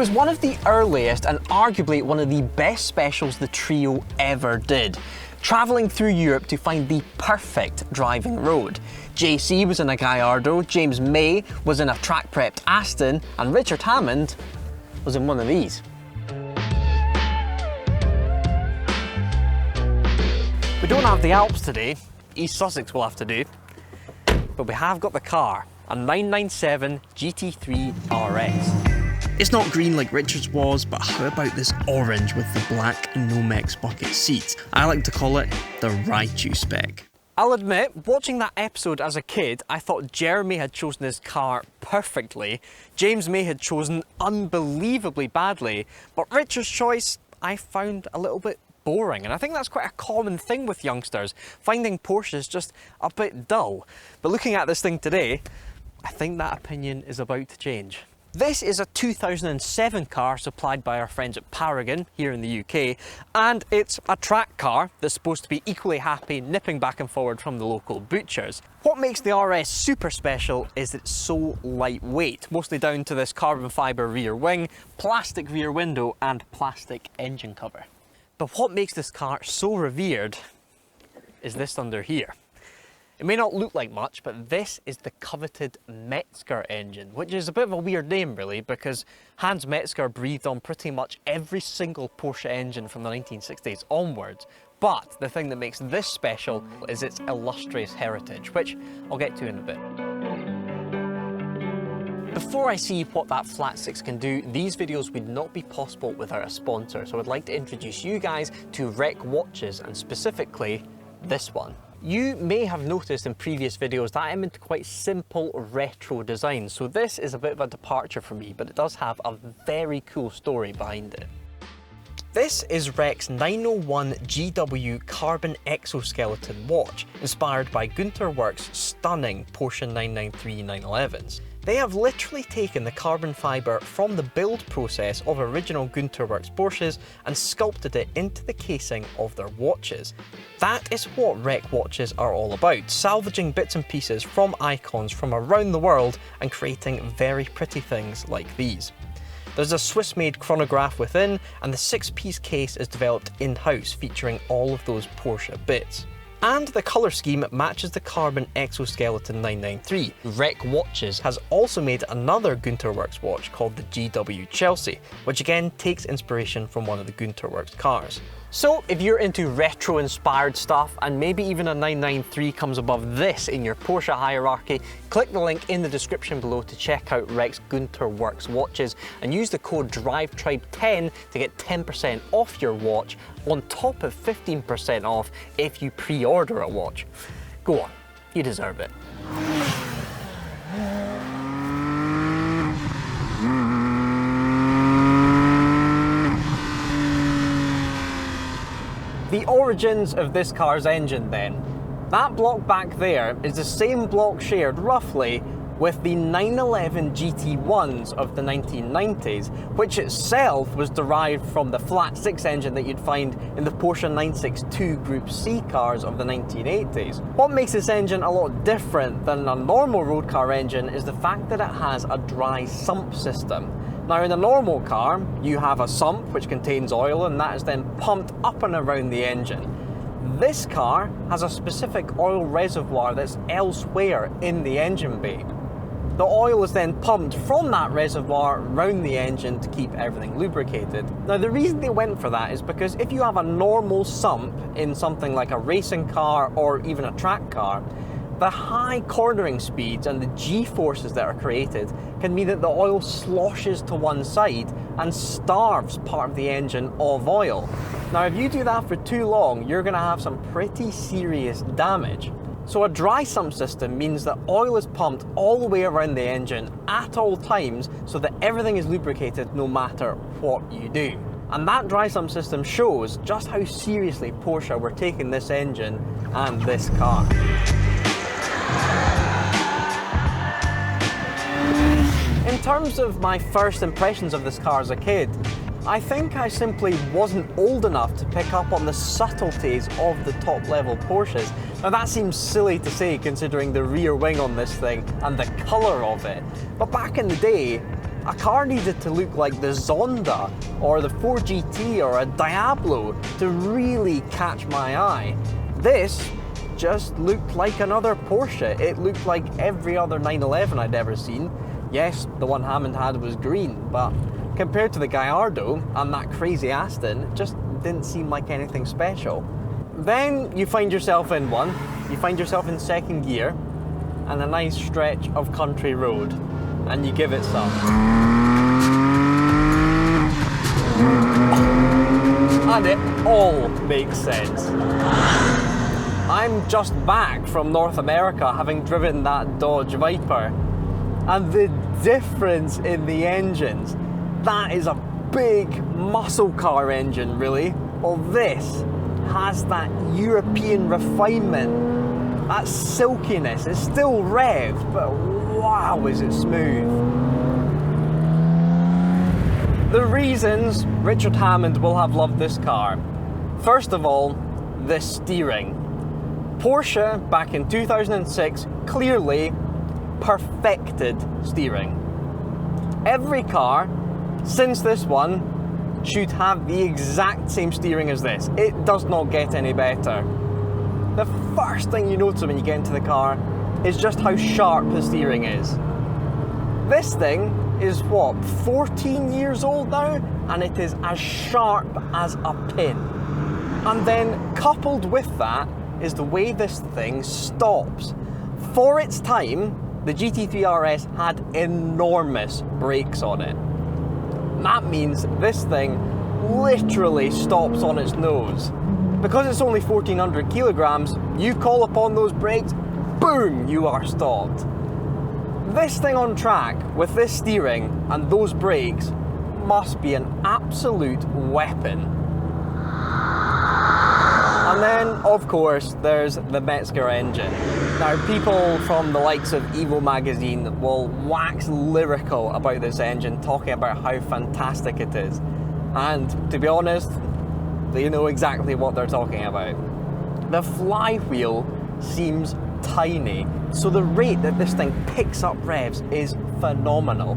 was one of the earliest and arguably one of the best specials the trio ever did, travelling through Europe to find the perfect driving road. JC was in a Gallardo, James May was in a track-prepped Aston, and Richard Hammond was in one of these. We don't have the Alps today, East Sussex will have to do, but we have got the car, a 997 GT3 RS. It's not green like Richard's was, but how about this orange with the black Nomex bucket seats? I like to call it the Raichu spec. I'll admit, watching that episode as a kid, I thought Jeremy had chosen his car perfectly, James May had chosen unbelievably badly, but Richard's choice I found a little bit boring, and I think that's quite a common thing with youngsters, finding Porsches just a bit dull. But looking at this thing today, I think that opinion is about to change. This is a 2007 car supplied by our friends at Paragon here in the UK, and it's a track car that's supposed to be equally happy nipping back and forward from the local butchers. What makes the RS super special is it's so lightweight, mostly down to this carbon fibre rear wing, plastic rear window and plastic engine cover. But what makes this car so revered is this under here. It may not look like much, but this is the coveted Metzger engine, which is a bit of a weird name really, because Hans Metzger breathed on pretty much every single Porsche engine from the 1960s onwards. But the thing that makes this special is its illustrious heritage, which I'll get to in a bit. Before I see what that flat six can do, these videos would not be possible without a sponsor, so I'd like to introduce you guys to Rec Watches, and specifically this one. You may have noticed in previous videos that I'm into quite simple retro designs, so this is a bit of a departure for me, but it does have a very cool story behind it. This is Rec's 901 GW Carbon Exoskeleton watch, inspired by Gunter Works' stunning Porsche 993 911s. They have literally taken the carbon fibre from the build process of original Gunter Works Porsches and sculpted it into the casing of their watches. That is what Rec watches are all about, salvaging bits and pieces from icons from around the world and creating very pretty things like these. There's a Swiss-made chronograph within, and the 6-piece case is developed in-house, featuring all of those Porsche bits. And the colour scheme matches the carbon Exoskeleton 993. Rec Watches has also made another Gunter Works watch called the GW Chelsea, which again takes inspiration from one of the Gunter Works cars. So if you're into retro inspired stuff, and maybe even a 993 comes above this in your Porsche hierarchy, click the link in the description below to check out Rec's Gunter Works watches and use the code DRIVETRIBE10 to get 10% off your watch, on top of 15% off if you pre-order a watch. Go on, you deserve it. The origins of this car's engine then. That block back there is the same block shared roughly with the 911 GT1s of the 1990s, which itself was derived from the flat six engine that you'd find in the Porsche 962 Group C cars of the 1980s. What makes this engine a lot different than a normal road car engine is the fact that it has a dry sump system. Now in a normal car, you have a sump which contains oil and that is then pumped up and around the engine. This car has a specific oil reservoir that's elsewhere in the engine bay. The oil is then pumped from that reservoir around the engine to keep everything lubricated. Now the reason they went for that is because if you have a normal sump in something like a racing car or even a track car, the high cornering speeds and the G-forces that are created can mean that the oil sloshes to one side and starves part of the engine of oil. Now if you do that for too long, you're going to have some pretty serious damage. So a dry sump system means that oil is pumped all the way around the engine at all times so that everything is lubricated no matter what you do. And that dry sump system shows just how seriously Porsche were taking this engine and this car. In terms of my first impressions of this car as a kid, I think I simply wasn't old enough to pick up on the subtleties of the top level Porsches. Now that seems silly to say considering the rear wing on this thing and the colour of it, but back in the day, A car needed to look like the Zonda or the 4GT or a Diablo to really catch my eye. This just looked like another Porsche. It looked like every other 911 I'd ever seen. Yes, the one Hammond had was green, but compared to the Gallardo and that crazy Aston, it just didn't seem like anything special. Then you find yourself in one, you find yourself in second gear and a nice stretch of country road, and you give it some. And it all makes sense. I'm just back from North America having driven that Dodge Viper, and the difference in the engines, that is a big muscle car engine really. Well, this has that European refinement, that silkiness. It's still revved, but wow, is it smooth. The reasons Richard Hammond will have loved this car. First of all, the steering. Porsche, back in 2006, clearly perfected steering. Every car since this one should have the exact same steering as this. It does not get any better. The first thing you notice when you get into the car is just how sharp the steering is. This thing is what, 14 years old now, and it is as sharp as a pin. And then coupled with that is the way this thing stops. For its time, the GT3 RS had enormous brakes on it. That means this thing literally stops on its nose. Because it's only 1400 kilograms, you call upon those brakes, boom, you are stopped. This thing on track with this steering and those brakes must be an absolute weapon. And then, of course, there's the Metzger engine. Now, people from the likes of Evo magazine will wax lyrical about this engine, talking about how fantastic it is. And to be honest, they know exactly what they're talking about. The flywheel seems tiny, so the rate that this thing picks up revs is phenomenal.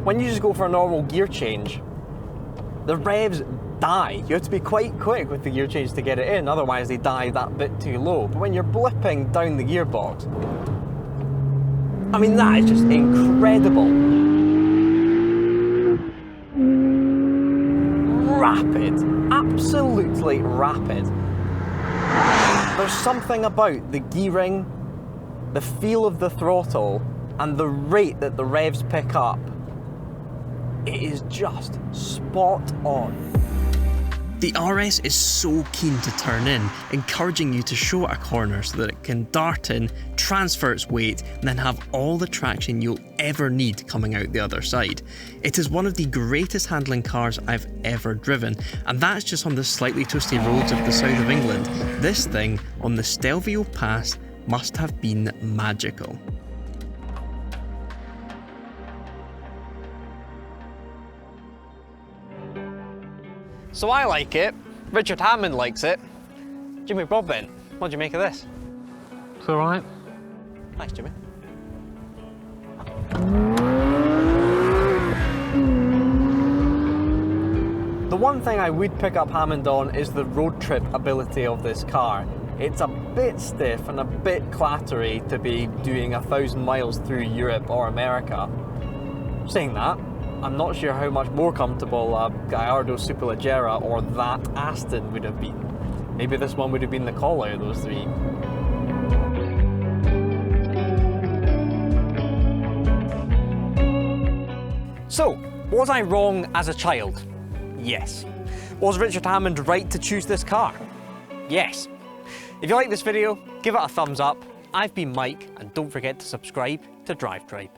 When you just go for a normal gear change, the revs die. You have to be quite quick with the gear change to get it in, otherwise they die that bit too low. But when you're blipping down the gearbox, I mean, that is just incredible. Rapid, absolutely rapid. There's something about the gearing, the feel of the throttle, and the rate that the revs pick up. It is just spot on. The RS is so keen to turn in, encouraging you to show a corner so that it can dart in, transfer its weight, and then have all the traction you'll ever need coming out the other side. It is one of the greatest handling cars I've ever driven, and that's just on the slightly twisty roads of the south of England. This thing on the Stelvio Pass must have been magical. So I like it, Richard Hammond likes it. Jimmy Broadbent, what do you make of this? It's alright. Thanks, Jimmy. The one thing I would pick up Hammond on is the road trip ability of this car. It's a bit stiff and a bit clattery to be doing 1,000 miles through Europe or America. Saying that, I'm not sure how much more comfortable a Gallardo Superleggera or that Aston would have been. Maybe this one would have been the call out of those three. So, was I wrong as a child? Yes. Was Richard Hammond right to choose this car? Yes. If you like this video, give it a thumbs up. I've been Mike, and don't forget to subscribe to Drive Tribe.